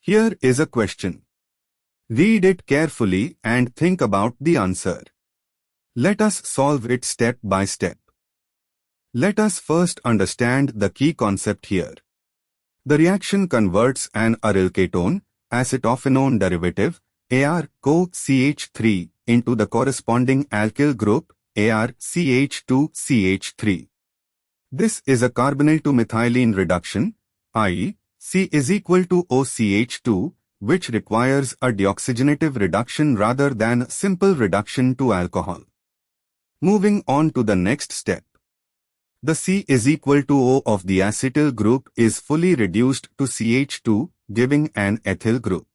Here is a question. Read it carefully and think about the answer. Let us solve it step by step. Let us first understand the key concept here. The reaction converts an aryl ketone, acetophenone derivative, AR-CoCH3, into the corresponding alkyl group, ArCH2CH3. This is a carbonyl to methylene reduction, i.e., C is equal to OCH2, which requires a deoxygenative reduction rather than simple reduction to alcohol. Moving on to the next step. The C is equal to O of the acetyl group is fully reduced to CH2, giving an ethyl group.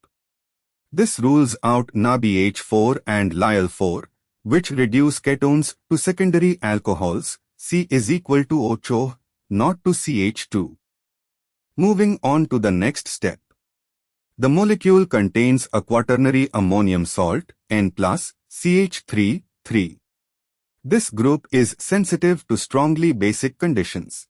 This rules out NaBH4 and Lyl4, which reduce ketones to secondary alcohols. C is equal to IChO, not to CH2. Moving on to the next step. The molecule contains a quaternary ammonium salt, N+, CH3, 3. This group is sensitive to strongly basic conditions.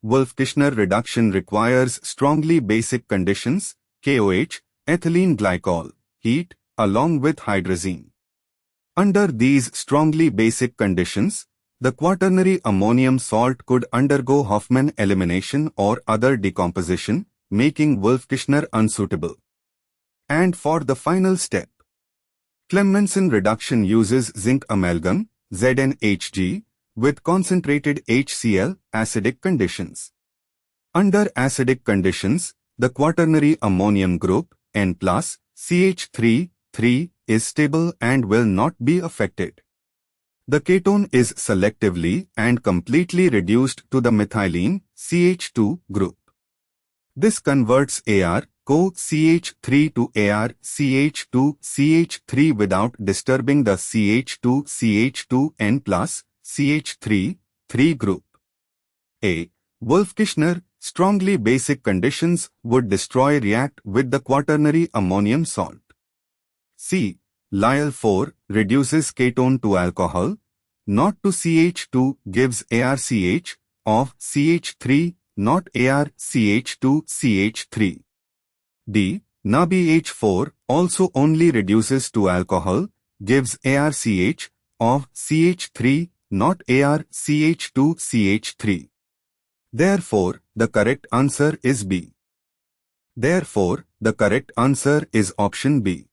Wolff-Kishner reduction requires strongly basic conditions, KOH, ethylene glycol, heat, along with hydrazine. Under these strongly basic conditions, the quaternary ammonium salt could undergo Hofmann elimination or other decomposition, making Wolff-Kishner unsuitable. And for the final step, Clemmensen reduction uses zinc amalgam, ZnHg, with concentrated HCl, acidic conditions. Under acidic conditions, the quaternary ammonium group, N+, CH3, 3, is stable and will not be affected. The ketone is selectively and completely reduced to the methylene, CH2, group. This converts AR-CoCH3 to AR-CH2CH3 without disturbing the CH2CH2N+, CH3, 3 group. A. Wolff-Kishner, strongly basic conditions would destroy react with the quaternary ammonium salt. C. Lyl4 reduces ketone to alcohol, not to CH2 gives ArCH of CH3, not ArCH2CH3. D. NaBH4 also only reduces to alcohol, gives ArCH of CH3, not ArCH2CH3. Therefore, the correct answer is B. Therefore, the correct answer is option B.